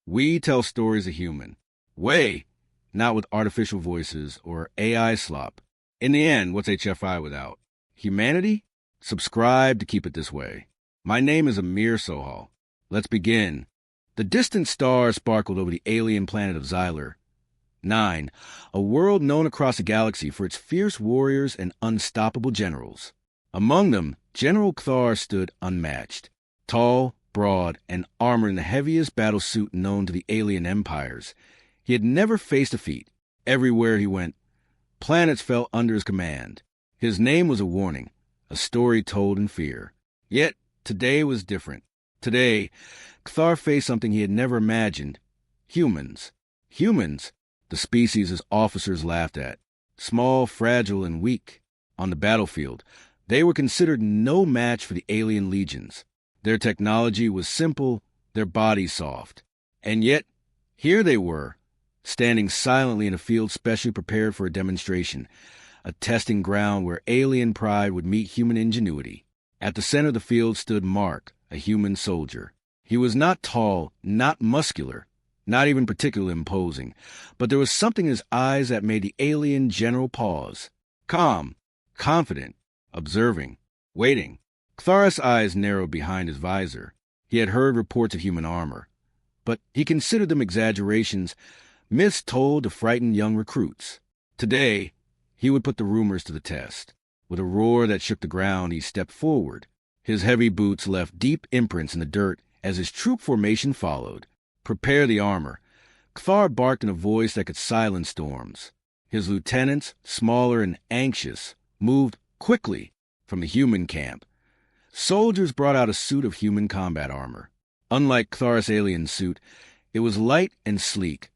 We tell stories of human. Way, not with artificial voices or AI slop. In the end, what's HFY without? Humanity? Subscribe to keep it this way. My name is Amir Sohal. Let's begin. The distant stars sparkled over the alien planet of Xyler. 9. A world known across the galaxy for its fierce warriors and unstoppable generals. Among them, General Kthar stood unmatched. Tall, broad, and armored in the heaviest battle suit known to the alien empires. He had never faced defeat. Everywhere he went, planets fell under his command. His name was a warning, a story told in fear. Yet, today was different. Today, Kthar faced something he had never imagined. Humans. Humans, the species his officers laughed at. Small, fragile, and weak. On the battlefield, they were considered no match for the alien legions. Their technology was simple, their bodies soft. And yet, here they were, standing silently in a field specially prepared for a demonstration, a testing ground where alien pride would meet human ingenuity. At the center of the field stood Mark, a human soldier. He was not tall, not muscular, not even particularly imposing, but there was something in his eyes that made the alien general pause. Calm, confident, observing, waiting. Kthar's eyes narrowed behind his visor. He had heard reports of human armor, but he considered them exaggerations, myths told to frighten young recruits. Today, he would put the rumors to the test. With a roar that shook the ground, he stepped forward. His heavy boots left deep imprints in the dirt as his troop formation followed. Prepare the armor. Kthar barked in a voice that could silence storms. His lieutenants, smaller and anxious, moved quickly from the human camp. Soldiers brought out a suit of human combat armor. Unlike Kthar's alien suit, it was light and sleek,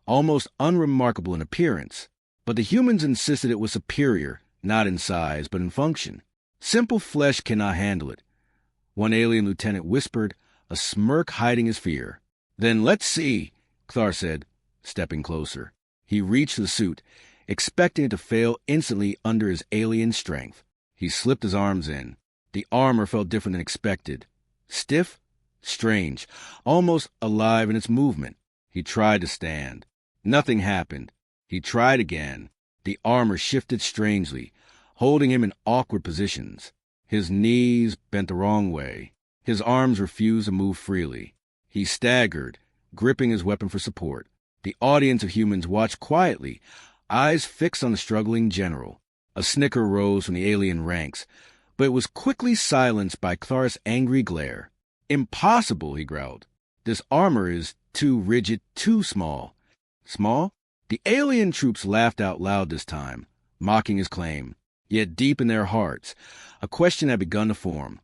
almost unremarkable in appearance. But the humans insisted it was superior, not in size, but in function. Simple flesh cannot handle it. One alien lieutenant whispered, a smirk hiding his fear. Then let's see, Kthar said, stepping closer. He reached the suit, expecting it to fail instantly under his alien strength. He slipped his arms in. The armor felt different than expected. Stiff, strange, almost alive in its movement. He tried to stand. Nothing happened. He tried again. The armor shifted strangely, holding him in awkward positions. His knees bent the wrong way. His arms refused to move freely. He staggered, gripping his weapon for support. The audience of humans watched quietly, eyes fixed on the struggling general. A snicker rose from the alien ranks, but it was quickly silenced by Kthar's angry glare. Impossible, he growled. This armor is too rigid, too small. Small? The alien troops laughed out loud this time, mocking his claim. Yet deep in their hearts, a question had begun to form.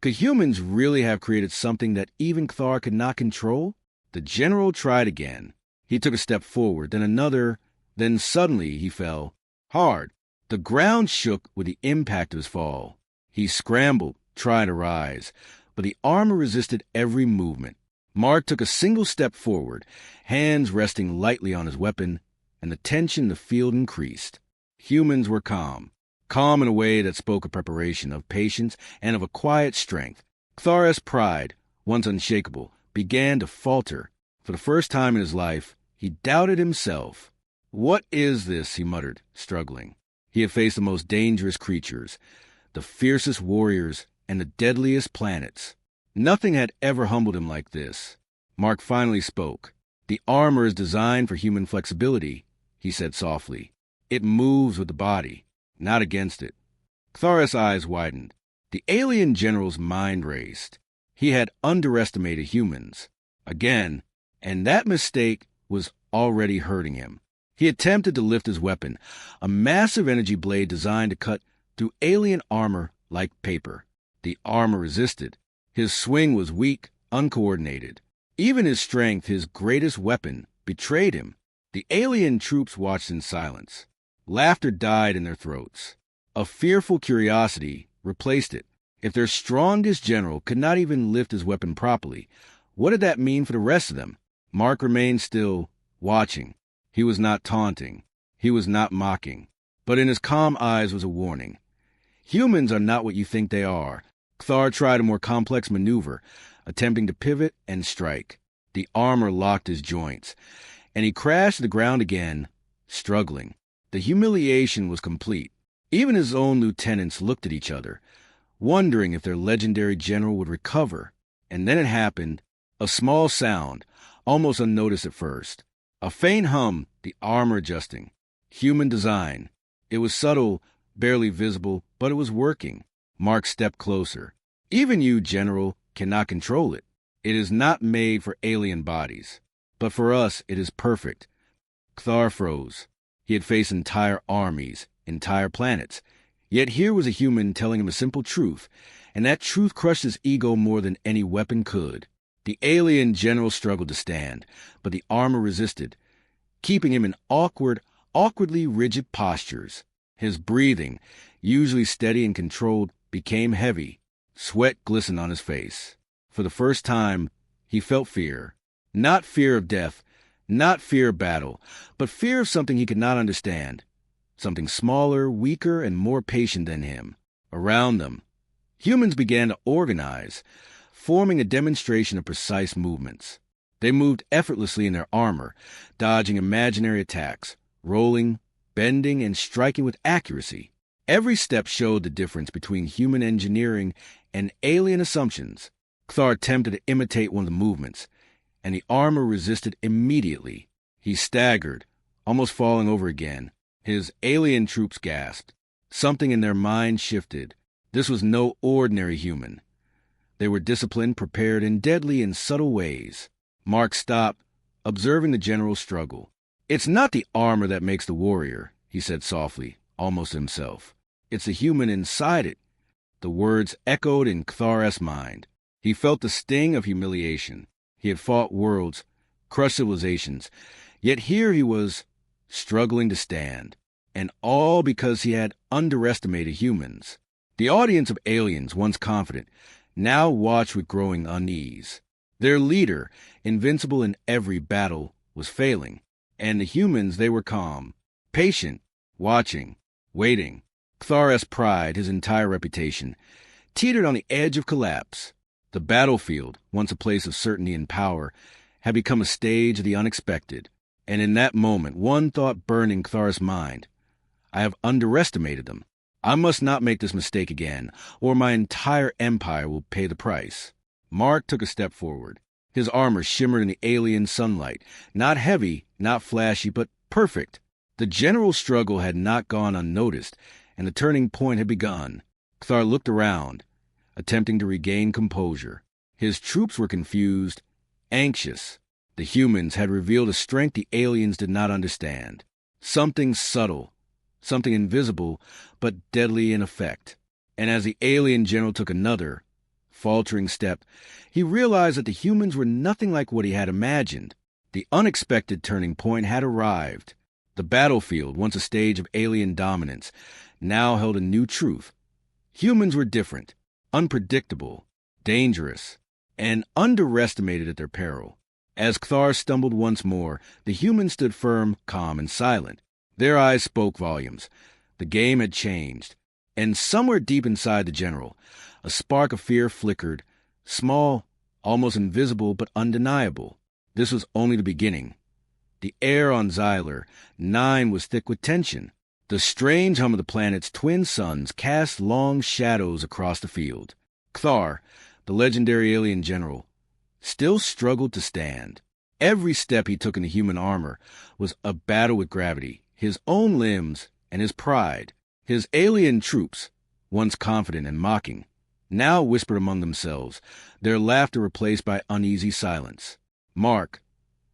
Could humans really have created something that even Kthar could not control? The general tried again. He took a step forward, then another, then suddenly he fell. Hard. The ground shook with the impact of his fall. He scrambled, trying to rise, but the armor resisted every movement. Mark took a single step forward, hands resting lightly on his weapon, and the tension in the field increased. Humans were calm in a way that spoke of preparation, of patience, and of a quiet strength. Kthar's pride, once unshakable, began to falter. For the first time in his life, he doubted himself. What is this, he muttered, struggling. He had faced the most dangerous creatures, the fiercest warriors, and the deadliest planets. Nothing had ever humbled him like this. Mark finally spoke. The armor is designed for human flexibility, he said softly. It moves with the body, not against it. Kthar's eyes widened. The alien general's mind raced. He had underestimated humans. Again, and that mistake was already hurting him. He attempted to lift his weapon, a massive energy blade designed to cut through alien armor like paper. The armor resisted. His swing was weak, uncoordinated. Even his strength, his greatest weapon, betrayed him. The alien troops watched in silence. Laughter died in their throats. A fearful curiosity replaced it. If their strongest general could not even lift his weapon properly, what did that mean for the rest of them? Mark remained still, watching. He was not taunting. He was not mocking. But in his calm eyes was a warning. Humans are not what you think they are. Kthar tried a more complex maneuver, attempting to pivot and strike. The armor locked his joints, and he crashed to the ground again, struggling. The humiliation was complete. Even his own lieutenants looked at each other, wondering if their legendary general would recover. And then it happened, a small sound, almost unnoticed at first. A faint hum, the armor adjusting. Human design. It was subtle, barely visible, but it was working. Mark stepped closer. Even you, General, cannot control it. It is not made for alien bodies. But for us, it is perfect. Kthar froze. He had faced entire armies, entire planets. Yet here was a human telling him a simple truth, and that truth crushed his ego more than any weapon could. The alien general struggled to stand, but the armor resisted, keeping him in awkwardly rigid postures. His breathing, usually steady and controlled, became heavy. Sweat glistened on his face. For the first time, he felt fear. Not fear of death, not fear of battle, but fear of something he could not understand. Something smaller, weaker, and more patient than him. Around them, humans began to organize, forming a demonstration of precise movements. They moved effortlessly in their armor, dodging imaginary attacks, rolling, bending, and striking with accuracy. Every step showed the difference between human engineering and alien assumptions. Kthar attempted to imitate one of the movements, and the armor resisted immediately. He staggered, almost falling over again. His alien troops gasped. Something in their mind shifted. This was no ordinary human. They were disciplined, prepared, and deadly in subtle ways. Mark stopped, observing the general's struggle. "It's not the armor that makes the warrior," he said softly, almost to himself. "It's the human inside it." The words echoed in Kthar's mind. He felt the sting of humiliation. He had fought worlds, crushed civilizations, yet here he was, struggling to stand, and all because he had underestimated humans. The audience of aliens, once confident, now watched with growing unease. Their leader, invincible in every battle, was failing, and the humans, they were calm, patient, watching, waiting. Kthar's pride, his entire reputation, teetered on the edge of collapse. The battlefield, once a place of certainty and power, had become a stage of the unexpected. And in that moment, one thought burned in Kthar's mind. I have underestimated them. I must not make this mistake again, or my entire empire will pay the price. Mark took a step forward. His armor shimmered in the alien sunlight, not heavy, not flashy, but perfect. The general struggle had not gone unnoticed, and the turning point had begun. Kthar looked around, attempting to regain composure. His troops were confused, anxious. The humans had revealed a strength the aliens did not understand. Something subtle, something invisible, but deadly in effect. And as the alien general took another, faltering step, he realized that the humans were nothing like what he had imagined. The unexpected turning point had arrived. The battlefield, once a stage of alien dominance, now held a new truth. Humans were different, unpredictable, dangerous, and underestimated at their peril. As Kthar stumbled once more, the humans stood firm, calm, and silent. Their eyes spoke volumes. The game had changed. And somewhere deep inside the general, a spark of fear flickered, small, almost invisible, but undeniable. This was only the beginning. The air on Xyler 9 was thick with tension. The strange hum of the planet's twin suns cast long shadows across the field. Kthar, the legendary alien general, still struggled to stand. Every step he took in the human armor was a battle with gravity, his own limbs, and his pride. His alien troops, once confident and mocking, now whispered among themselves, their laughter replaced by uneasy silence. Mark,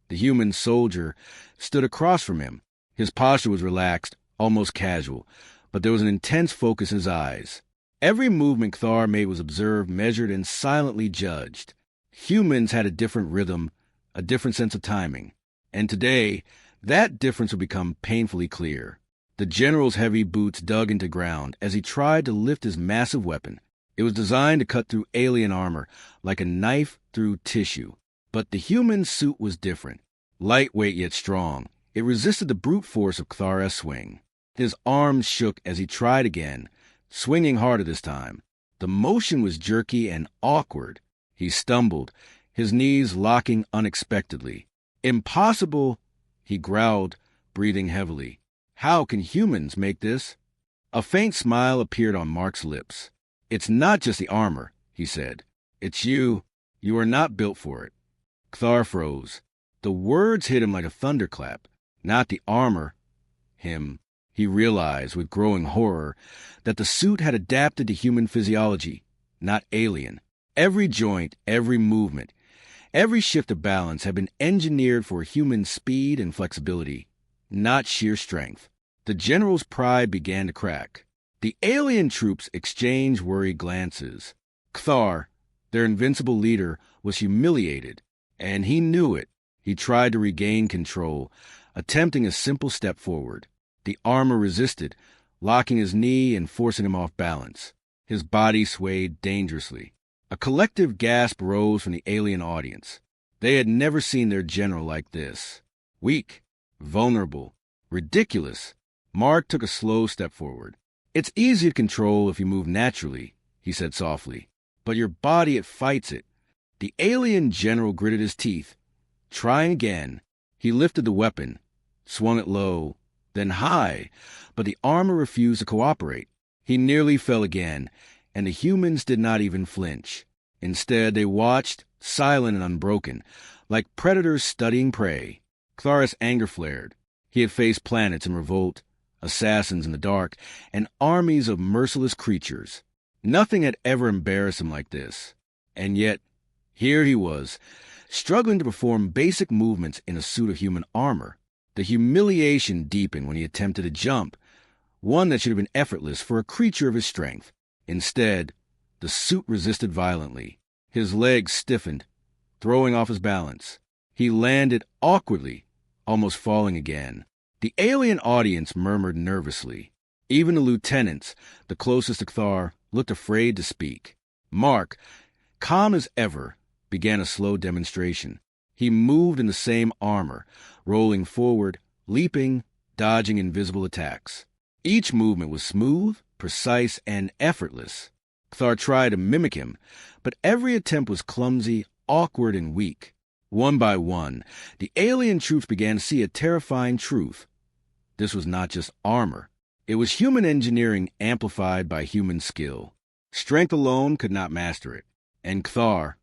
the human soldier, stood across from him. His posture was relaxed, almost casual, but there was an intense focus in his eyes. Every movement Kthar made was observed, measured, and silently judged. Humans had a different rhythm, a different sense of timing. And today, that difference would become painfully clear. The general's heavy boots dug into ground as he tried to lift his massive weapon. It was designed to cut through alien armor like a knife through tissue. But the human suit was different. Lightweight yet strong, it resisted the brute force of Kthar's swing. His arms shook as he tried again, swinging harder this time. The motion was jerky and awkward. He stumbled, his knees locking unexpectedly. "Impossible," he growled, breathing heavily. "How can humans make this?" A faint smile appeared on Mark's lips. "It's not just the armor," he said. "It's you. You are not built for it." Kthar froze. The words hit him like a thunderclap. Not the armor. Him. He realized with growing horror that the suit had adapted to human physiology, not alien. Every joint, every movement, every shift of balance had been engineered for human speed and flexibility, not sheer strength. The general's pride began to crack. The alien troops exchanged worried glances. Kthar, their invincible leader, was humiliated, and he knew it. He tried to regain control, attempting a simple step forward. The armor resisted, locking his knee and forcing him off balance. His body swayed dangerously. A collective gasp rose from the alien audience. They had never seen their general like this. Weak, vulnerable, ridiculous. Mark took a slow step forward. "It's easy to control if you move naturally," he said softly. "But your body, it fights it." The alien general gritted his teeth. Trying again, he lifted the weapon, swung it low, then high, but the armor refused to cooperate. He nearly fell again, and the humans did not even flinch. Instead, they watched, silent and unbroken, like predators studying prey. Kthar's anger flared. He had faced planets in revolt, assassins in the dark, and armies of merciless creatures. Nothing had ever embarrassed him like this. And yet, here he was, struggling to perform basic movements in a suit of human armor. The humiliation deepened when he attempted to jump, one that should have been effortless for a creature of his strength. Instead, the suit resisted violently. His legs stiffened, throwing off his balance. He landed awkwardly, almost falling again. The alien audience murmured nervously. Even the lieutenants, the closest to Kthar, looked afraid to speak. Mark, calm as ever, began a slow demonstration. He moved in the same armor, rolling forward, leaping, dodging invisible attacks. Each movement was smooth, precise, and effortless. Kthar tried to mimic him, but every attempt was clumsy, awkward, and weak. One by one, the alien troops began to see a terrifying truth. This was not just armor. It was human engineering amplified by human skill. Strength alone could not master it. And Kthar,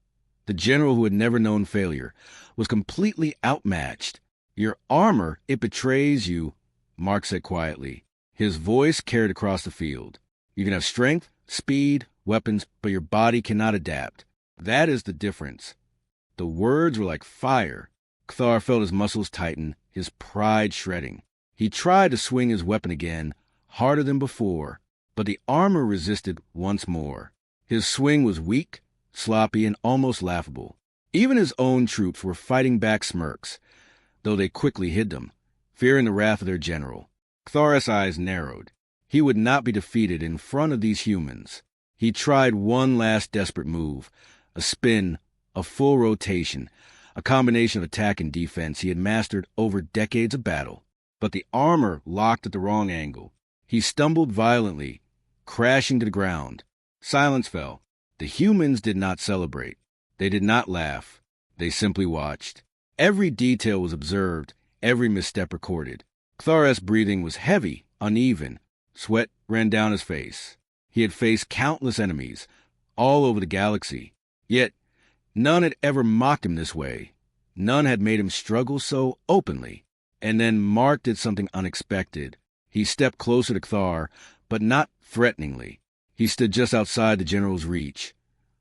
the general who had never known failure, was completely outmatched. "Your armor, it betrays you," Mark said quietly. His voice carried across the field. "You can have strength, speed, weapons, but your body cannot adapt. That is the difference." The words were like fire. Kthar felt his muscles tighten, his pride shredding. He tried to swing his weapon again, harder than before, but the armor resisted once more. His swing was weak, sloppy, and almost laughable. Even his own troops were fighting back smirks, though they quickly hid them, fearing the wrath of their general. Kthar's eyes narrowed. He would not be defeated in front of these humans. He tried one last desperate move, a spin, a full rotation, a combination of attack and defense he had mastered over decades of battle. But the armor locked at the wrong angle. He stumbled violently, crashing to the ground. Silence fell. The humans did not celebrate. They did not laugh. They simply watched. Every detail was observed, every misstep recorded. Kthar's breathing was heavy, uneven. Sweat ran down his face. He had faced countless enemies, all over the galaxy. Yet, none had ever mocked him this way. None had made him struggle so openly. And then Mark did something unexpected. He stepped closer to Kthar, but not threateningly. He stood just outside the general's reach,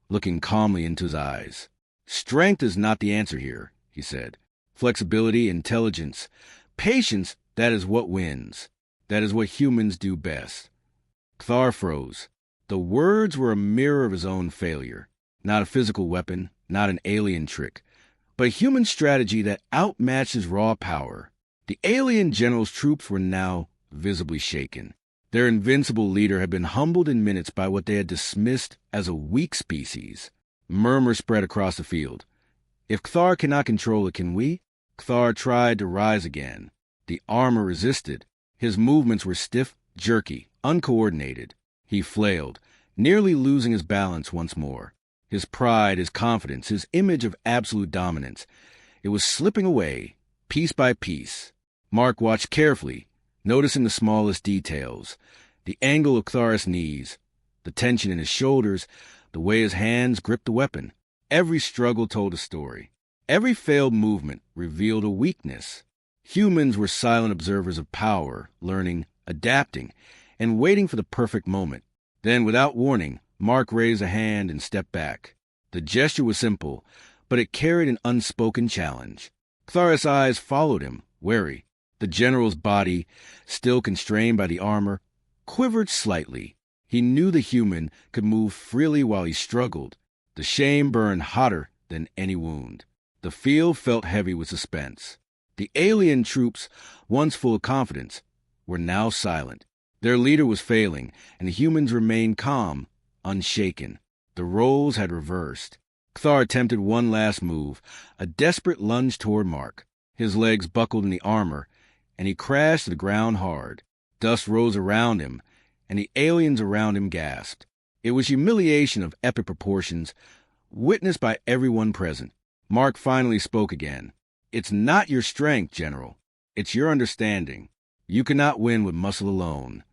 looking calmly into his eyes. "Strength is not the answer here," he said. "Flexibility, intelligence, patience, that is what wins. That is what humans do best." Kthar froze. The words were a mirror of his own failure. Not a physical weapon, not an alien trick, but a human strategy that outmatched his raw power. The alien general's troops were now visibly shaken. Their invincible leader had been humbled in minutes by what they had dismissed as a weak species. Murmurs spread across the field. "If Kthar cannot control it, can we?" Kthar tried to rise again. The armor resisted. His movements were stiff, jerky, uncoordinated. He flailed, nearly losing his balance once more. His pride, his confidence, his image of absolute dominance. It was slipping away, piece by piece. Mark watched carefully, noticing the smallest details. The angle of Cthulhu's knees, the tension in his shoulders, the way his hands gripped the weapon. Every struggle told a story. Every failed movement revealed a weakness. Humans were silent observers of power, learning, adapting, and waiting for the perfect moment. Then, without warning, Mark raised a hand and stepped back. The gesture was simple, but it carried an unspoken challenge. Cthulhu's eyes followed him, wary. The general's body, still constrained by the armor, quivered slightly. He knew the human could move freely while he struggled. The shame burned hotter than any wound. The field felt heavy with suspense. The alien troops, once full of confidence, were now silent. Their leader was failing, and the humans remained calm, unshaken. The roles had reversed. Cthulhu attempted one last move, a desperate lunge toward Mark. His legs buckled in the armor, and he crashed to the ground hard. Dust rose around him, and the aliens around him gasped. It was humiliation of epic proportions, witnessed by everyone present. Mark finally spoke again. "It's not your strength, General. It's your understanding. You cannot win with muscle alone."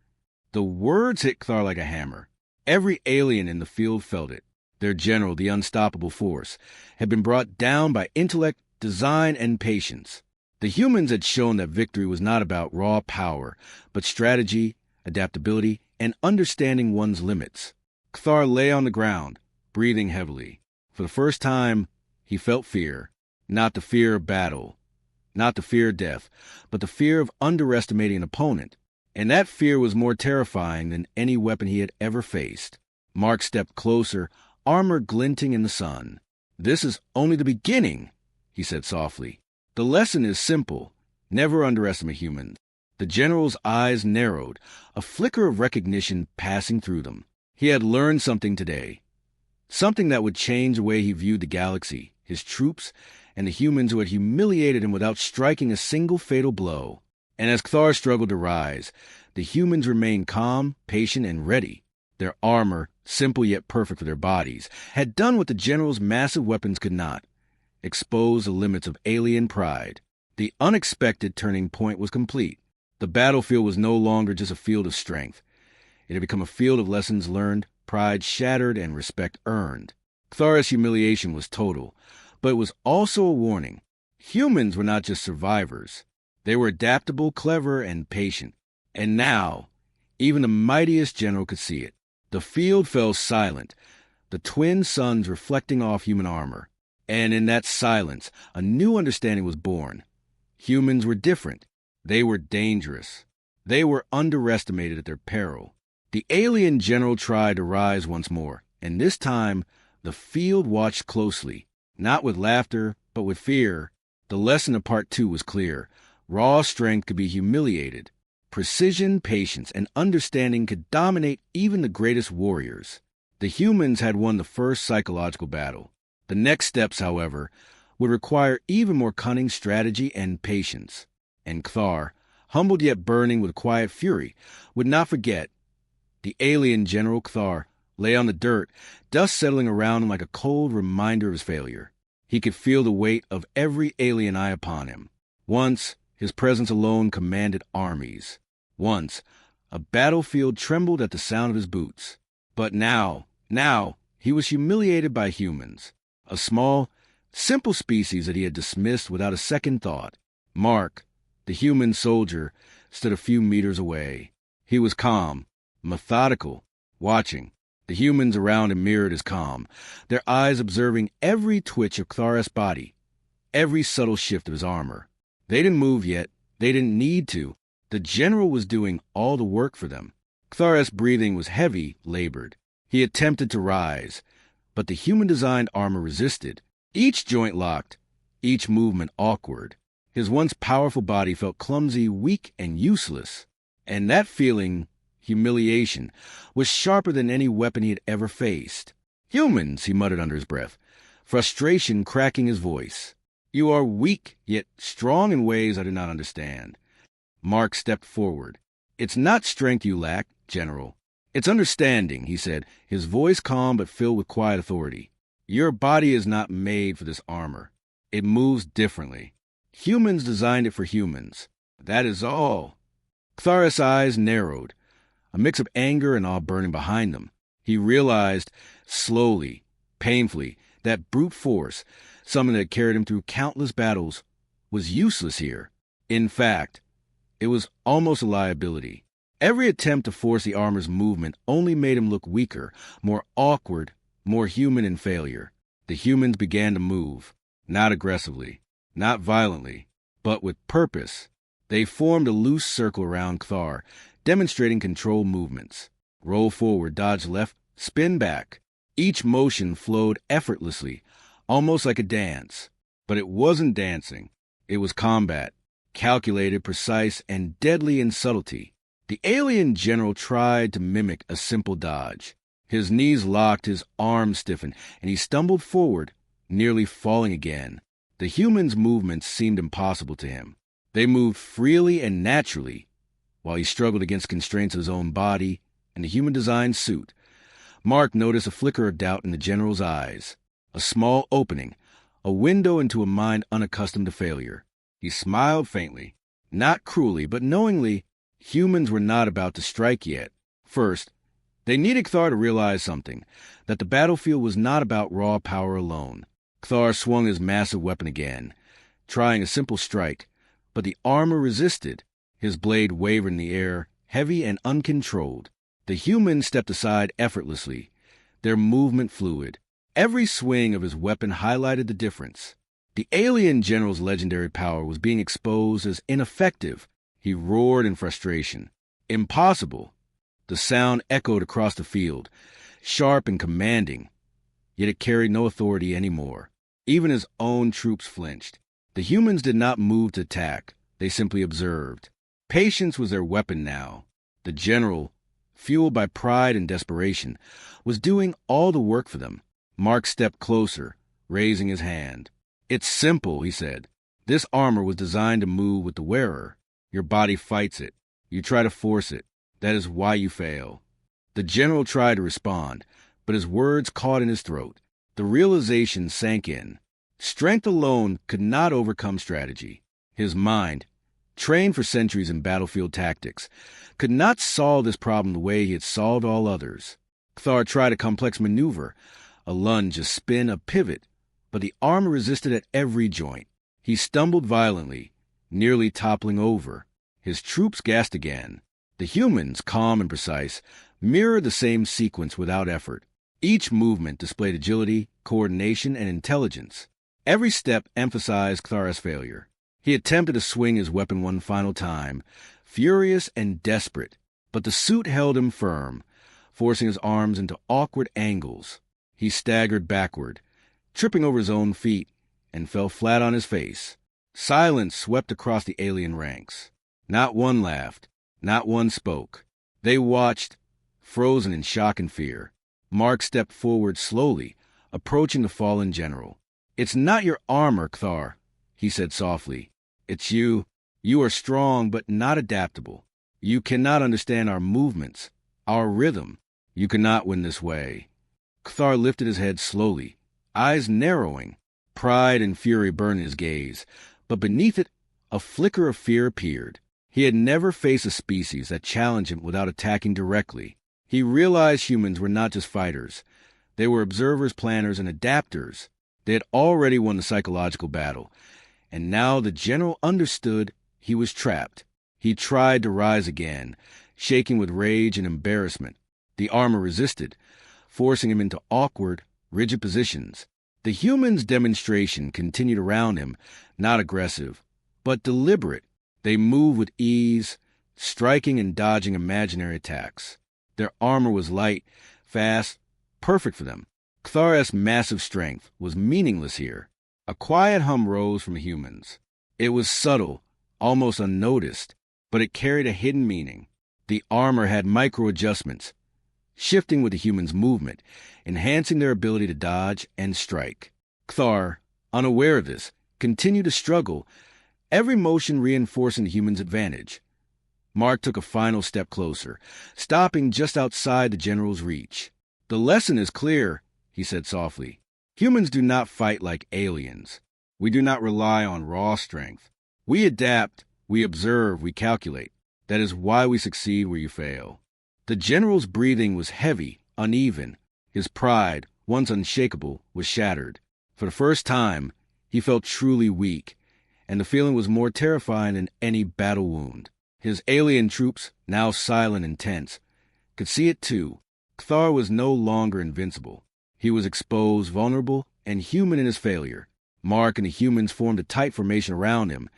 The words hit Cthulhu like a hammer. Every alien in the field felt it. Their general, the unstoppable force, had been brought down by intellect, design, and patience. The humans had shown that victory was not about raw power, but strategy, adaptability, and understanding one's limits. Cthulhu lay on the ground, breathing heavily. For the first time, he felt fear. Not the fear of battle, not the fear of death, but the fear of underestimating an opponent. And that fear was more terrifying than any weapon he had ever faced. Mark stepped closer, armor glinting in the sun. "This is only the beginning," he said softly. "The lesson is simple. Never underestimate humans." The general's eyes narrowed, a flicker of recognition passing through them. He had learned something today. Something that would change the way he viewed the galaxy, his troops, and the humans who had humiliated him without striking a single fatal blow. And as Cthulhu struggled to rise, the humans remained calm, patient, and ready. Their armor, simple yet perfect for their bodies, had done what the general's massive weapons could not: expose the limits of alien pride. The unexpected turning point was complete. The battlefield was no longer just a field of strength. It had become a field of lessons learned, pride shattered, and respect earned. Cthulhu's humiliation was total, but it was also a warning. Humans were not just survivors. They were adaptable, clever, and patient. And now, even the mightiest general could see it. The field fell silent, the twin suns reflecting off human armor. And in that silence, a new understanding was born. Humans were different. They were dangerous. They were underestimated at their peril. The alien general tried to rise once more, and this time the field watched closely, not with laughter, but with fear. The lesson of Part 2 was clear. Raw strength could be humiliated. Precision, patience, and understanding could dominate even the greatest warriors. The humans had won the first psychological battle. The next steps, however, would require even more cunning strategy and patience. And Cthulhu, humbled yet burning with quiet fury, would not forget. The alien General Cthulhu lay on the dirt, dust settling around him like a cold reminder of his failure. He could feel the weight of every alien eye upon him. Once, his presence alone commanded armies. Once, a battlefield trembled at the sound of his boots. But now, he was humiliated by humans. A small, simple species that he had dismissed without a second thought. Mark, the human soldier, stood a few meters away. He was calm, methodical, watching. The humans around him mirrored his calm, their eyes observing every twitch of Cthulhu's body, every subtle shift of his armor. They didn't move yet. They didn't need to. The general was doing all the work for them. Cthulhu's breathing was heavy, labored. He attempted to rise, but the human-designed armor resisted. Each joint locked, each movement awkward. His once powerful body felt clumsy, weak, and useless. And that feeling, humiliation, was sharper than any weapon he had ever faced. "Humans," he muttered under his breath, frustration cracking his voice. "You are weak, yet strong in ways I do not understand." Mark stepped forward. "It's not strength you lack, General. It's understanding," he said, his voice calm but filled with quiet authority. Your body is not made for this armor. It moves differently. Humans designed it for humans. That is all. Kthar's eyes narrowed, a mix of anger and awe burning behind them. He realized, slowly, painfully, that brute force, something that carried him through countless battles, was useless here. In fact, it was almost a liability. Every attempt to force the armor's movement only made him look weaker, more awkward, more human in failure. The humans began to move, not aggressively, not violently, but with purpose. They formed a loose circle around Kthar, demonstrating controlled movements. Roll forward, dodge left, spin back. Each motion flowed effortlessly, almost like a dance. But it wasn't dancing. It was combat, calculated, precise, and deadly in subtlety. The alien general tried to mimic a simple dodge. His knees locked, his arms stiffened, and he stumbled forward, nearly falling again. The human's movements seemed impossible to him. They moved freely and naturally, while he struggled against constraints of his own body and the human-designed suit. Mark noticed a flicker of doubt in the general's eyes, a small opening, a window into a mind unaccustomed to failure. He smiled faintly, not cruelly, but knowingly. Humans were not about to strike yet. First, they needed Kthar to realize something, that the battlefield was not about raw power alone. Kthar swung his massive weapon again, trying a simple strike, but the armor resisted. His blade wavered in the air, heavy and uncontrolled. The humans stepped aside effortlessly, their movement fluid. Every swing of his weapon highlighted the difference. The alien general's legendary power was being exposed as ineffective. He roared in frustration. Impossible. The sound echoed across the field, sharp and commanding, yet it carried no authority anymore. Even his own troops flinched. The humans did not move to attack. They simply observed. Patience was their weapon now. The general, fueled by pride and desperation, was doing all the work for them. Mark stepped closer, raising his hand. "It's simple," he said. "This armor was designed to move with the wearer. Your body fights it. You try to force it. That is why you fail." The general tried to respond, but his words caught in his throat. The realization sank in. Strength alone could not overcome strategy. His mind, trained for centuries in battlefield tactics, could not solve this problem the way he had solved all others. Kthar tried a complex maneuver, a lunge, a spin, a pivot, but the armor resisted at every joint. He stumbled violently, nearly toppling over. His troops gasped again. The humans, calm and precise, mirrored the same sequence without effort. Each movement displayed agility, coordination, and intelligence. Every step emphasized Kthar's failure. He attempted to swing his weapon one final time, furious and desperate, but the suit held him firm, forcing his arms into awkward angles. He staggered backward, tripping over his own feet, and fell flat on his face. Silence swept across the alien ranks. Not one laughed. Not one spoke. They watched, frozen in shock and fear. Mark stepped forward slowly, approaching the fallen general. "It's not your armor, Kthar," he said softly. "It's you. You are strong, but not adaptable. You cannot understand our movements, our rhythm. You cannot win this way." Kthar lifted his head slowly, eyes narrowing. Pride and fury burned in his gaze, but beneath it, a flicker of fear appeared. He had never faced a species that challenged him without attacking directly. He realized humans were not just fighters. They were observers, planners, and adapters. They had already won the psychological battle, and now the general understood he was trapped. He tried to rise again, shaking with rage and embarrassment. The armor resisted, forcing him into awkward, rigid positions. The human's demonstration continued around him, not aggressive, but deliberate. They moved with ease, striking and dodging imaginary attacks. Their armor was light, fast, perfect for them. Kthar's massive strength was meaningless here. A quiet hum rose from the humans. It was subtle, almost unnoticed, but it carried a hidden meaning. The armor had micro-adjustments, shifting with the humans' movement, enhancing their ability to dodge and strike. Kthar, unaware of this, continued to struggle, every motion reinforcing the human's advantage. Mark took a final step closer, stopping just outside the general's reach. "The lesson is clear," he said softly. Humans do not fight like aliens. We do not rely on raw strength. We adapt, we observe, we calculate. That is why we succeed where you fail. The general's breathing was heavy, uneven. His pride, once unshakable, was shattered. For the first time, he felt truly weak, and the feeling was more terrifying than any battle wound. His alien troops, now silent and tense, could see it too. Kthar was no longer invincible. He was exposed, vulnerable, and human in his failure. Mark and the humans formed a tight formation around him,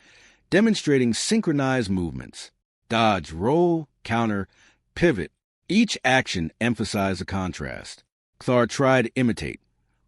demonstrating synchronized movements. Dodge, roll, counter, pivot. Each action emphasized the contrast. Kthar tried to imitate,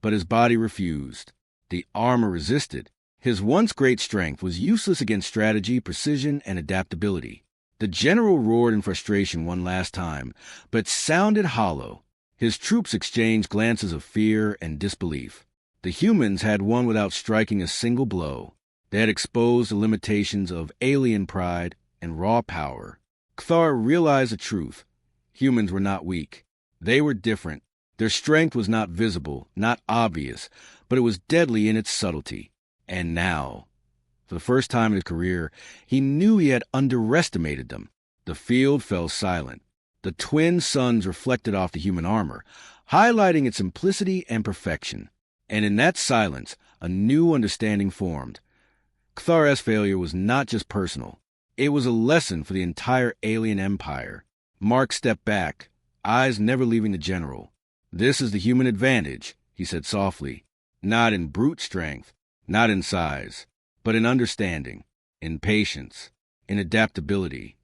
but his body refused. The armor resisted. His once great strength was useless against strategy, precision, and adaptability. The general roared in frustration one last time, but sounded hollow. His troops exchanged glances of fear and disbelief. The humans had won without striking a single blow. They had exposed the limitations of alien pride and raw power. Kthar realized the truth. Humans were not weak. They were different. Their strength was not visible, not obvious, but it was deadly in its subtlety. And now, for the first time in his career, he knew he had underestimated them. The field fell silent. The twin suns reflected off the human armor, highlighting its simplicity and perfection. And in that silence, a new understanding formed. Kthar's failure was not just personal. It was a lesson for the entire alien empire. Mark stepped back, eyes never leaving the general. "This is the human advantage," he said softly. "Not in brute strength, not in size, but in understanding, in patience, in adaptability."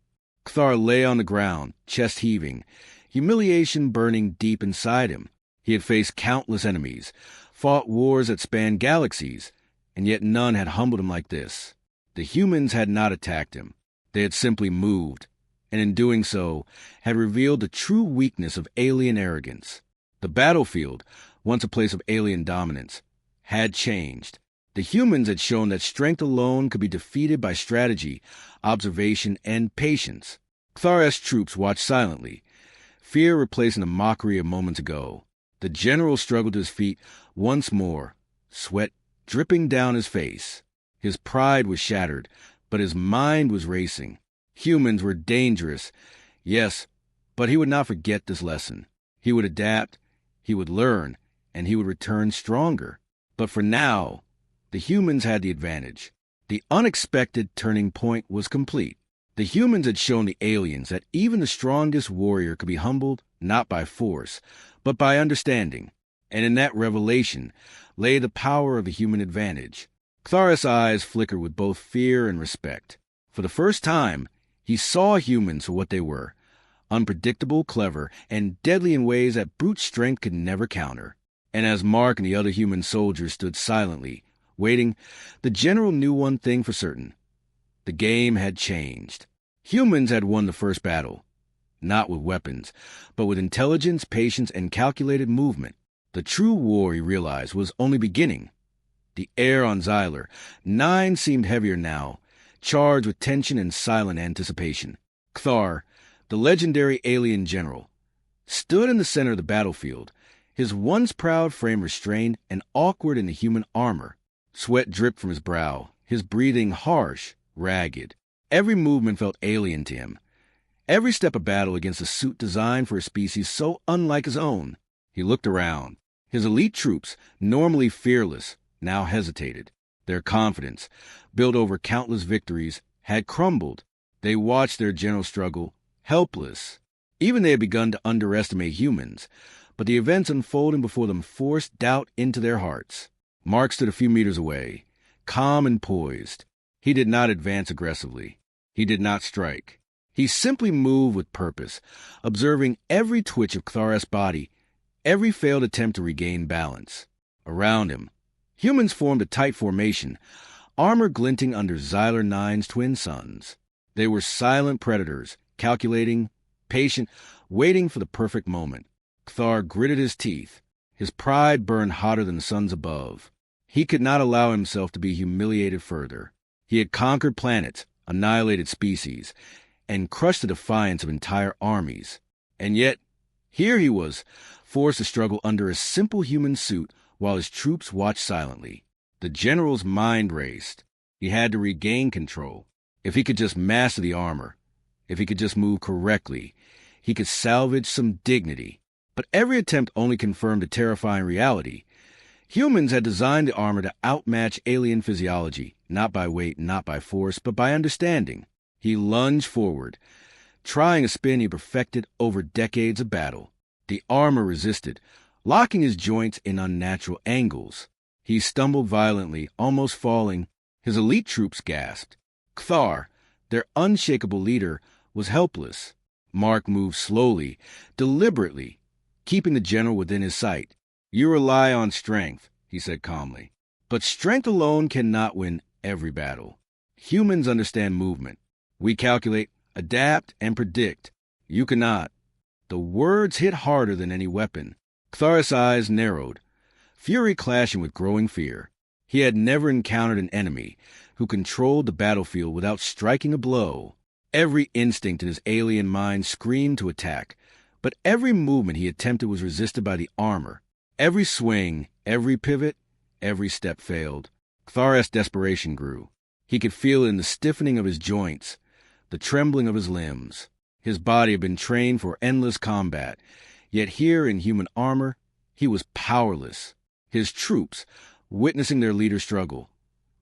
Kthar lay on the ground, chest heaving, humiliation burning deep inside him. He had faced countless enemies, fought wars that spanned galaxies, and yet none had humbled him like this. The humans had not attacked him. They had simply moved, and in doing so, had revealed the true weakness of alien arrogance. The battlefield, once a place of alien dominance, had changed. The humans had shown that strength alone could be defeated by strategy, observation, and patience. Kthar's troops watched silently, fear replacing the mockery of moments ago. The general struggled to his feet once more, sweat dripping down his face. His pride was shattered, but his mind was racing. Humans were dangerous, yes, but he would not forget this lesson. He would adapt, he would learn, and he would return stronger. But for now, the humans had the advantage. The unexpected turning point was complete. The humans had shown the aliens that even the strongest warrior could be humbled not by force, but by understanding. And in that revelation lay the power of the human advantage. Kthar's eyes flickered with both fear and respect. For the first time, he saw humans for what they were, unpredictable, clever, and deadly in ways that brute strength could never counter. And as Mark and the other human soldiers stood silently, waiting, the general knew one thing for certain. The game had changed. Humans had won the first battle, not with weapons, but with intelligence, patience, and calculated movement. The true war, he realized, was only beginning. The air on Xylar 9 seemed heavier now, charged with tension and silent anticipation. Kthar, the legendary alien general, stood in the center of the battlefield, his once proud frame restrained and awkward in the human armor. Sweat dripped from his brow, his breathing harsh, ragged. Every movement felt alien to him. Every step of battle against a suit designed for a species so unlike his own. He looked around. His elite troops, normally fearless, now hesitated. Their confidence, built over countless victories, had crumbled. They watched their general struggle, helpless. Even they had begun to underestimate humans, but the events unfolding before them forced doubt into their hearts. Mark stood a few meters away, calm and poised. He did not advance aggressively. He did not strike. He simply moved with purpose, observing every twitch of Kthar's body, every failed attempt to regain balance. Around him, humans formed a tight formation, armor glinting under Xylar 9's twin suns. They were silent predators, calculating, patient, waiting for the perfect moment. Kthar gritted his teeth. His pride burned hotter than the suns above. He could not allow himself to be humiliated further. He had conquered planets, annihilated species, and crushed the defiance of entire armies. And yet, here he was, forced to struggle under a simple human suit, while his troops watched silently. The general's mind raced. He had to regain control. If he could just master the armor, if he could just move correctly, he could salvage some dignity. But every attempt only confirmed a terrifying reality. Humans had designed the armor to outmatch alien physiology, not by weight, not by force, but by understanding. He lunged forward, trying a spin he perfected over decades of battle. The armor resisted, locking his joints in unnatural angles. He stumbled violently, almost falling. His elite troops gasped. Kthar, their unshakable leader, was helpless. Mark moved slowly, deliberately, keeping the general within his sight. "You rely on strength," he said calmly. "But strength alone cannot win every battle. Humans understand movement. We calculate, adapt, and predict. You cannot." The words hit harder than any weapon. Kthar's eyes narrowed, fury clashing with growing fear. He had never encountered an enemy who controlled the battlefield without striking a blow. Every instinct in his alien mind screamed to attack, but every movement he attempted was resisted by the armor. Every swing, every pivot, every step failed. Kthar's desperation grew. He could feel it in the stiffening of his joints, the trembling of his limbs. His body had been trained for endless combat, yet here in human armor, he was powerless. His troops, witnessing their leader struggle,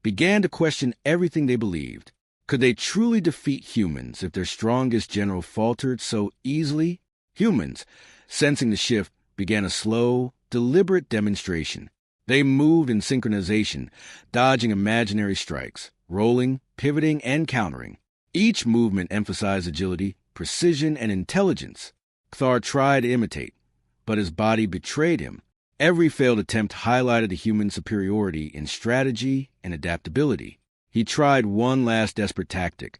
began to question everything they believed. Could they truly defeat humans if their strongest general faltered so easily? Humans, sensing the shift, began a slow, deliberate demonstration. They moved in synchronization, dodging imaginary strikes, rolling, pivoting, and countering. Each movement emphasized agility, precision, and intelligence. Kthar tried to imitate, but his body betrayed him. Every failed attempt highlighted the human superiority in strategy and adaptability. He tried one last desperate tactic,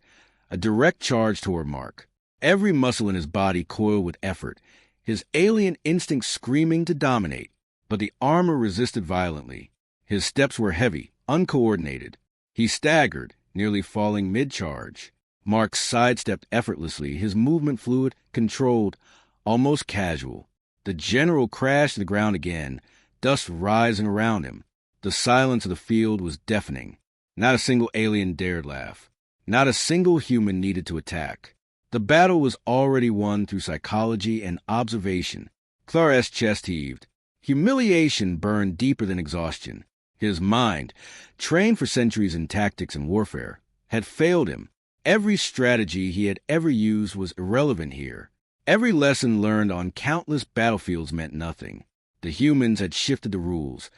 a direct charge toward Mark. Every muscle in his body coiled with effort, his alien instinct screaming to dominate. But the armor resisted violently. His steps were heavy, uncoordinated. He staggered, nearly falling mid-charge. Mark sidestepped effortlessly, his movement fluid, controlled, almost casual. The general crashed to the ground again, dust rising around him. The silence of the field was deafening. Not a single alien dared laugh. Not a single human needed to attack. The battle was already won through psychology and observation. Kthar's chest heaved. Humiliation burned deeper than exhaustion. His mind, trained for centuries in tactics and warfare, had failed him. Every strategy he had ever used was irrelevant here. Every lesson learned on countless battlefields meant nothing. The humans had shifted the rules,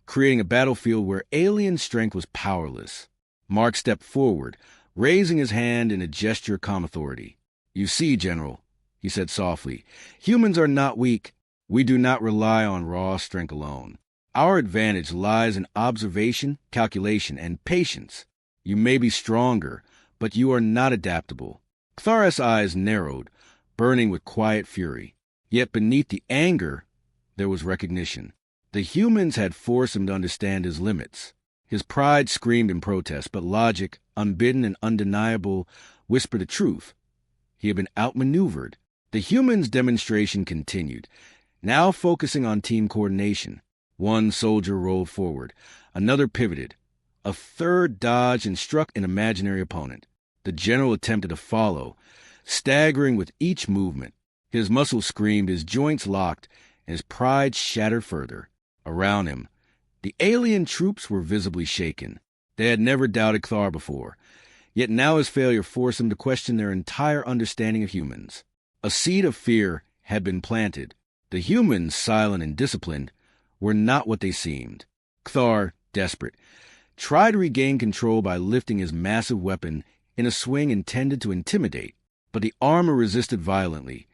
creating a battlefield where alien strength was powerless. Mark stepped forward, raising his hand in a gesture of calm authority. "You see, General," he said softly, "humans are not weak. We do not rely on raw strength alone. Our advantage lies in observation, calculation, and patience. You may be stronger, but you are not adaptable." Kthar's eyes narrowed, burning with quiet fury. Yet beneath the anger, there was recognition. The humans had forced him to understand his limits. His pride screamed in protest, but logic, unbidden and undeniable, whispered the truth. He had been outmaneuvered. The humans' demonstration continued, now focusing on team coordination. One soldier rolled forward, another pivoted, a third dodged and struck an imaginary opponent. The general attempted to follow, staggering with each movement. His muscles screamed, his joints locked, and his pride shattered further. Around him, the alien troops were visibly shaken. They had never doubted Kthar before, yet now his failure forced them to question their entire understanding of humans. A seed of fear had been planted. The humans, silent and disciplined, were not what they seemed. Kthar, desperate, tried to regain control by lifting his massive weapon in a swing intended to intimidate, but the armor resisted violently,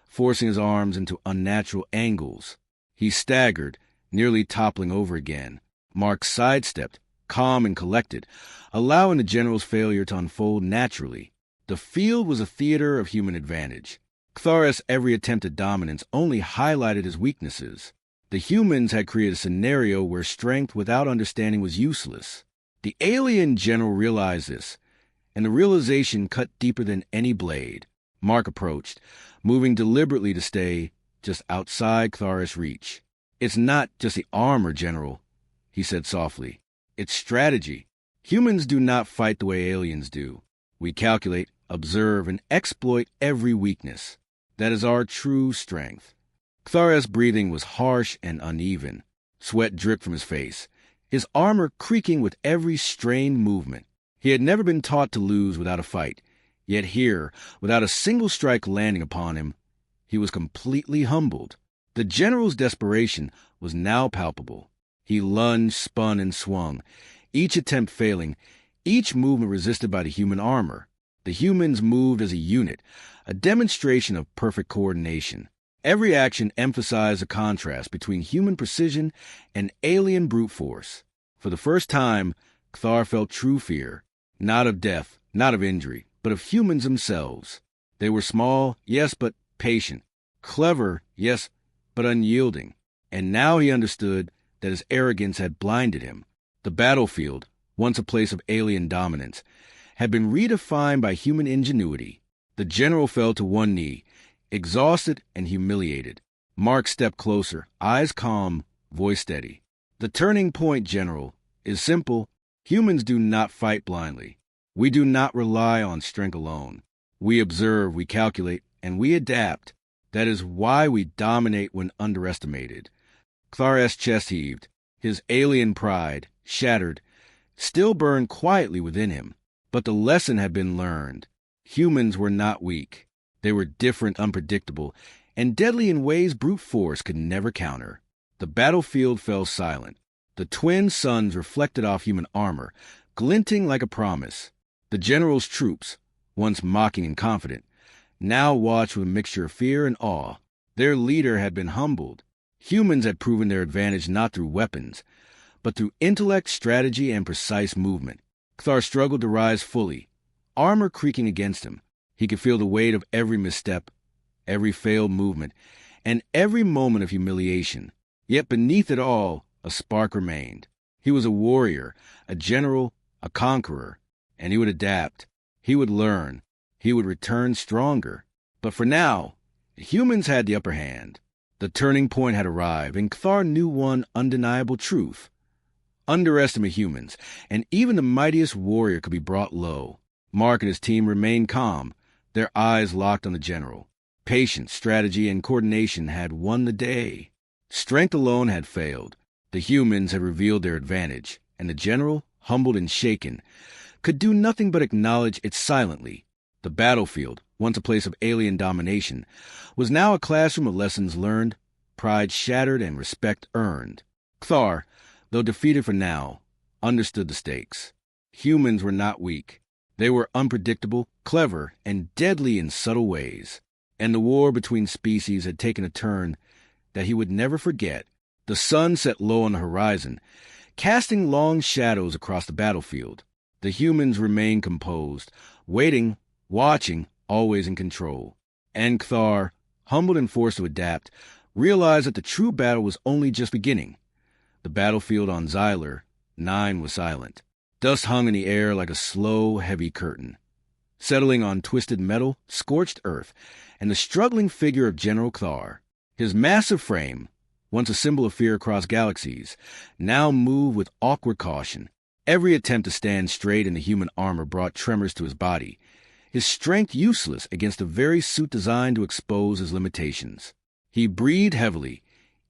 forcing his arms into unnatural angles. He staggered, nearly toppling over again. Mark sidestepped, calm and collected, allowing the general's failure to unfold naturally. The field was a theater of human advantage. Kthar's every attempt at dominance only highlighted his weaknesses. The humans had created a scenario where strength without understanding was useless. The alien general realized this, and the realization cut deeper than any blade. Mark approached, moving deliberately to stay just outside Kthar's reach. It's not just the armor, General, he said softly. It's strategy. Humans do not fight the way aliens do. We calculate, observe, and exploit every weakness. That is our true strength. Kthar's breathing was harsh and uneven. Sweat dripped from his face, his armor creaking with every strained movement. He had never been taught to lose without a fight, yet here, without a single strike landing upon him, he was completely humbled. The general's desperation was now palpable. He lunged, spun, and swung, each attempt failing, each movement resisted by the human armor. The humans moved as a unit, a demonstration of perfect coordination. Every action emphasized a contrast between human precision and alien brute force. For the first time, Kthar felt true fear, not of death, not of injury, but of humans themselves. They were small, yes, but patient. Clever, yes, but unyielding. And now he understood that his arrogance had blinded him. The battlefield, once a place of alien dominance, had been redefined by human ingenuity. The general fell to one knee, exhausted and humiliated. Mark stepped closer, eyes calm, voice steady. The turning point, General, is simple. Humans do not fight blindly. We do not rely on strength alone. We observe, we calculate, and we adapt. That is why we dominate when underestimated. Kthar's chest heaved. His alien pride, shattered, still burned quietly within him. But the lesson had been learned. Humans were not weak. They were different, unpredictable, and deadly in ways brute force could never counter. The battlefield fell silent. The twin suns reflected off human armor, glinting like a promise. The general's troops, once mocking and confident, now watched with a mixture of fear and awe. Their leader had been humbled. Humans had proven their advantage not through weapons, but through intellect, strategy, and precise movement. Kthar struggled to rise fully, armor creaking against him. He could feel the weight of every misstep, every failed movement, and every moment of humiliation. Yet beneath it all, a spark remained. He was a warrior, a general, a conqueror, and he would adapt. He would learn. He would return stronger. But for now, the humans had the upper hand. The turning point had arrived, and Kthar knew one undeniable truth. Underestimate humans, and even the mightiest warrior could be brought low. Mark and his team remained calm, their eyes locked on the general. Patience, strategy, and coordination had won the day. Strength alone had failed. The humans had revealed their advantage, and the general, humbled and shaken, could do nothing but acknowledge it silently. The battlefield, once a place of alien domination, was now a classroom of lessons learned, pride shattered, and respect earned. Kthar, though defeated for now, understood the stakes. Humans were not weak. They were unpredictable, clever, and deadly in subtle ways. And the war between species had taken a turn that he would never forget. The sun set low on the horizon, casting long shadows across the battlefield. The humans remained composed, waiting, watching, always in control. And Kthar, humbled and forced to adapt, realized that the true battle was only just beginning. The battlefield on Xylar 9 was silent. Dust hung in the air like a slow, heavy curtain, settling on twisted metal, scorched earth, and the struggling figure of General Kthar. His massive frame, once a symbol of fear across galaxies, now moved with awkward caution. Every attempt to stand straight in the human armor brought tremors to his body, his strength useless against a very suit designed to expose his limitations. He breathed heavily,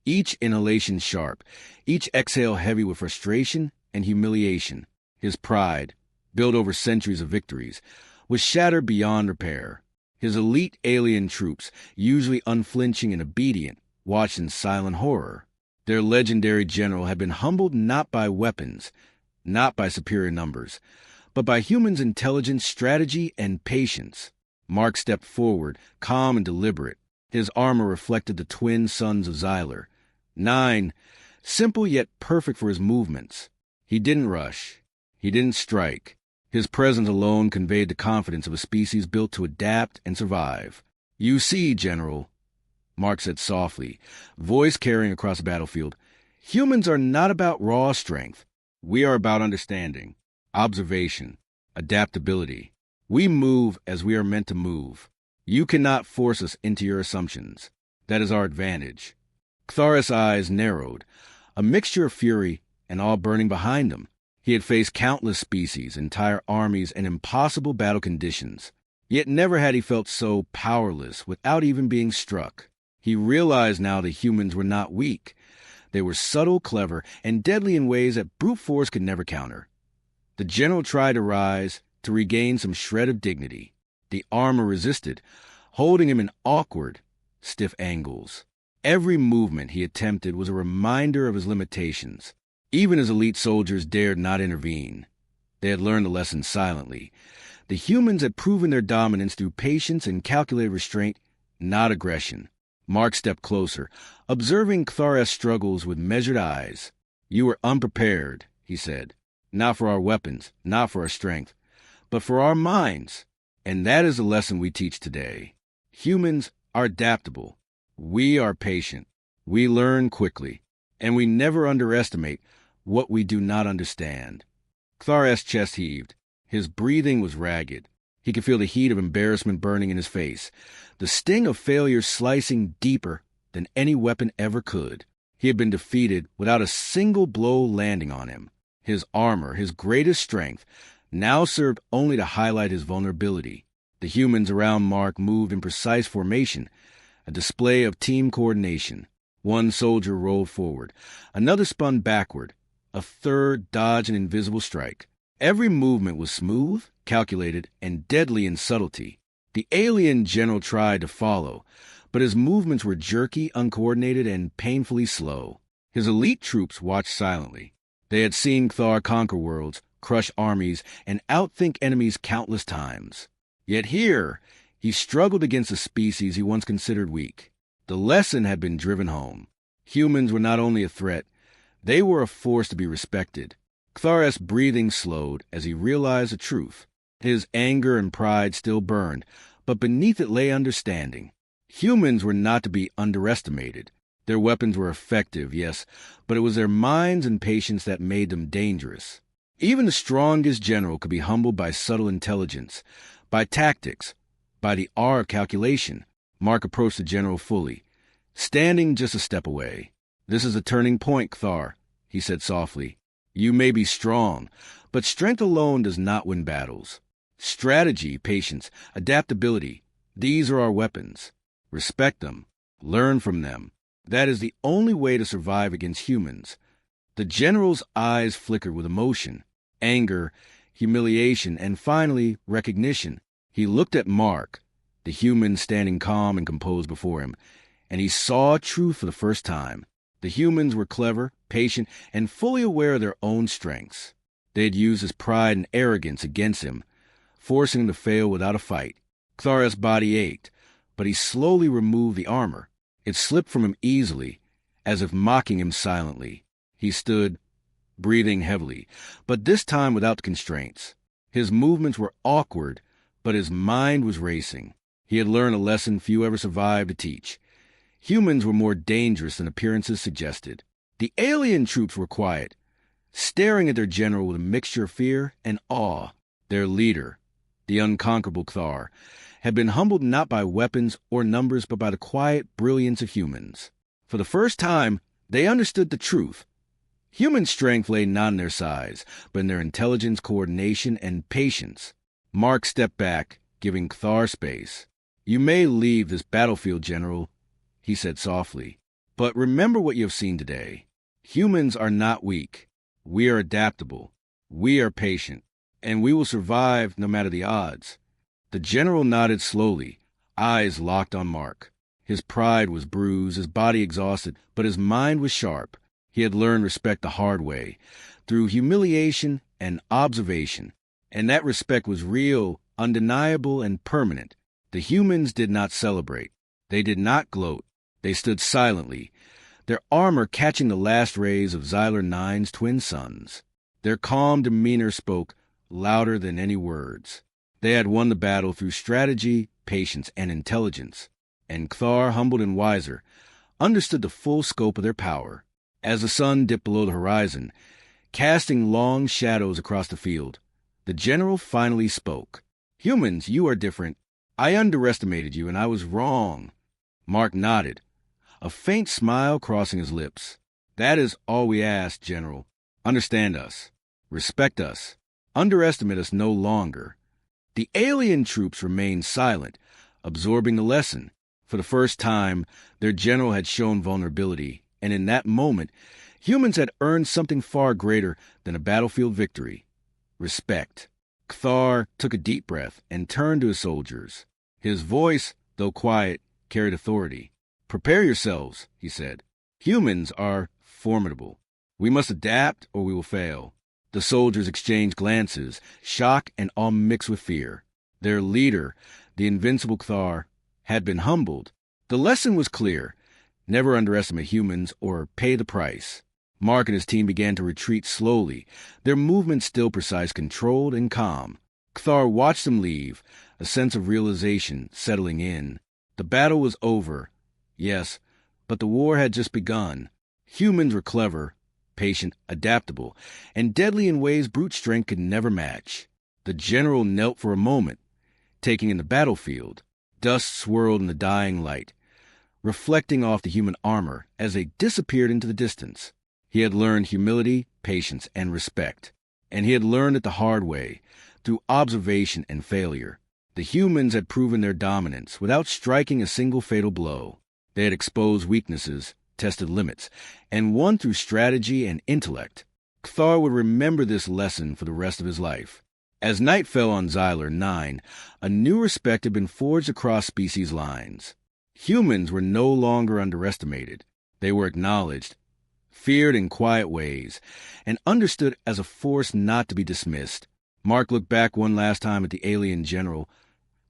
each inhalation sharp, each exhale heavy with frustration and humiliation. His pride, built over centuries of victories, was shattered beyond repair. His elite alien troops, usually unflinching and obedient, watched in silent horror. Their legendary general had been humbled not by weapons, not by superior numbers, but by humans' intelligence, strategy, and patience. Mark stepped forward, calm and deliberate. His armor reflected the twin suns of Xylar 9, simple yet perfect for his movements. He didn't rush. He didn't strike. His presence alone conveyed the confidence of a species built to adapt and survive. "You see, General," Mark said softly, voice carrying across the battlefield, "humans are not about raw strength. We are about understanding, observation, adaptability. We move as we are meant to move. You cannot force us into your assumptions. That is our advantage. Ctharus' eyes narrowed, a mixture of fury and awe burning behind him. He had faced countless species, entire armies, and impossible battle conditions. Yet never had he felt so powerless without even being struck. He realized now that humans were not weak. They were subtle, clever, and deadly in ways that brute force could never counter. The general tried to rise, to regain some shred of dignity. The armor resisted, holding him in awkward, stiff angles. Every movement he attempted was a reminder of his limitations. Even his elite soldiers dared not intervene. They had learned the lesson silently. The humans had proven their dominance through patience and calculated restraint, not aggression. Mark stepped closer, observing Ctharus' struggles with measured eyes. "You were unprepared," he said. "Not for our weapons, not for our strength, but for our minds. And that is the lesson we teach today. Humans are adaptable. We are patient. We learn quickly. And we never underestimate what we do not understand." Ctharus' chest heaved. His breathing was ragged. He could feel the heat of embarrassment burning in his face, the sting of failure slicing deeper than any weapon ever could. He had been defeated without a single blow landing on him. His armor, his greatest strength, now served only to highlight his vulnerability. The humans around Mark moved in precise formation, a display of team coordination. One soldier rolled forward, another spun backward, a third dodged an invisible strike. Every movement was smooth, calculated, and deadly in subtlety. The alien general tried to follow, but his movements were jerky, uncoordinated, and painfully slow. His elite troops watched silently. They had seen Cthar conquer worlds, crush armies, and outthink enemies countless times. Yet here, he struggled against a species he once considered weak. The lesson had been driven home. Humans were not only a threat, they were a force to be respected. Ctharus' breathing slowed as he realized the truth. His anger and pride still burned, but beneath it lay understanding. Humans were not to be underestimated. Their weapons were effective, yes, but it was their minds and patience that made them dangerous. Even the strongest general could be humbled by subtle intelligence, by tactics, by the art of calculation. Mark approached the general fully, standing just a step away. "This is a turning point, Cthar," he said softly. "You may be strong, but strength alone does not win battles. Strategy, patience, adaptability, these are our weapons. Respect them. Learn from them. That is the only way to survive against humans." The general's eyes flickered with emotion, anger, humiliation, and finally recognition. He looked at Mark, the human standing calm and composed before him, and he saw truth for the first time. The humans were clever, patient, and fully aware of their own strengths. They had used his pride and arrogance against him, forcing him to fail without a fight. Ctharus' body ached, but he slowly removed the armor. It slipped from him easily, as if mocking him silently. He stood, breathing heavily, but this time without constraints. His movements were awkward, but his mind was racing. He had learned a lesson few ever survived to teach. Humans were more dangerous than appearances suggested. The alien troops were quiet, staring at their general with a mixture of fear and awe. Their leader, the unconquerable Cthar, had been humbled not by weapons or numbers, but by the quiet brilliance of humans. For the first time, they understood the truth. Human strength lay not in their size, but in their intelligence, coordination, and patience. Mark stepped back, giving Cthar space. "You may leave this battlefield, General," he said softly, "but remember what you have seen today. Humans are not weak. We are adaptable. We are patient. And we will survive no matter the odds." The general nodded slowly, eyes locked on Mark. His pride was bruised, his body exhausted, but his mind was sharp. He had learned respect the hard way, through humiliation and observation. And that respect was real, undeniable, and permanent. The humans did not celebrate. They did not gloat. They stood silently, their armor catching the last rays of Xyler 9's twin suns. Their calm demeanor spoke louder than any words. They had won the battle through strategy, patience, and intelligence. And Cthar, humbled and wiser, understood the full scope of their power. As the sun dipped below the horizon, casting long shadows across the field, the general finally spoke. "Humans, you are different. I underestimated you, and I was wrong." Mark nodded. a faint smile crossing his lips. That is all we ask, General. Understand us. Respect us. Underestimate us no longer. The alien troops remained silent, absorbing the lesson. For the first time, their general had shown vulnerability, and in that moment, humans had earned something far greater than a battlefield victory. Respect. Kthar took a deep breath and turned to his soldiers. His voice, though quiet, carried authority. Prepare yourselves, he said. Humans are formidable. We must adapt or we will fail. The soldiers exchanged glances, shock and all mixed with fear. Their leader, the invincible Kthar, had been humbled. The lesson was clear. Never underestimate humans or pay the price. Mark and his team began to retreat slowly, their movements still precise, controlled, and calm. Kthar watched them leave, a sense of realization settling in. The battle was over. Yes, but the war had just begun. Humans were clever, patient, adaptable, and deadly in ways brute strength could never match. The general knelt for a moment, taking in the battlefield. Dust swirled in the dying light, reflecting off the human armor as they disappeared into the distance. He had learned humility, patience, and respect, and he had learned it the hard way, through observation and failure. The humans had proven their dominance without striking a single fatal blow. They had exposed weaknesses, tested limits, and won through strategy and intellect. Kthar would remember this lesson for the rest of his life. As night fell on Xyler 9, a new respect had been forged across species lines. Humans were no longer underestimated. They were acknowledged, feared in quiet ways, and understood as a force not to be dismissed. Mark looked back one last time at the alien general,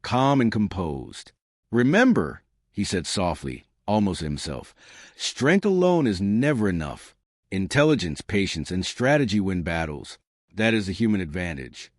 calm and composed. "Remember," he said softly, almost to himself, "strength alone is never enough. Intelligence, patience, and strategy win battles. That is the human advantage."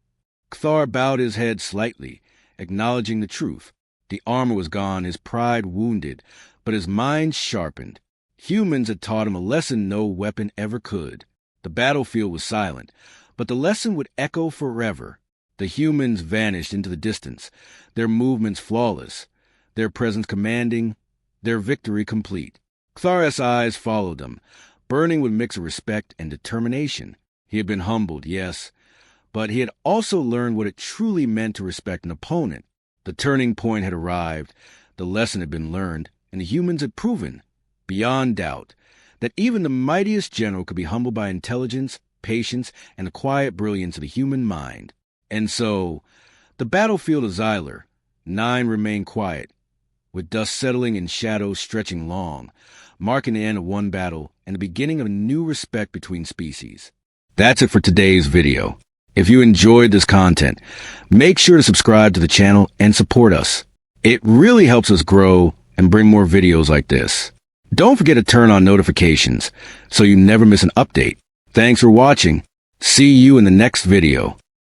Kthar bowed his head slightly, acknowledging the truth. The armor was gone, his pride wounded, but his mind sharpened. Humans had taught him a lesson no weapon ever could. The battlefield was silent, but the lesson would echo forever. The humans vanished into the distance, their movements flawless, their presence commanding, their victory complete. Kthar's eyes followed them, burning with mix of respect and determination. He had been humbled, yes, but he had also learned what it truly meant to respect an opponent. The turning point had arrived, the lesson had been learned, and the humans had proven, beyond doubt, that even the mightiest general could be humbled by intelligence, patience, and the quiet brilliance of the human mind. And so, the battlefield of Xyler 9 remained quiet, with dust settling and shadows stretching long, marking the end of one battle and the beginning of a new respect between species. That's it for today's video. If you enjoyed this content, make sure to subscribe to the channel and support us. It really helps us grow and bring more videos like this. Don't forget to turn on notifications so you never miss an update. Thanks for watching. See you in the next video.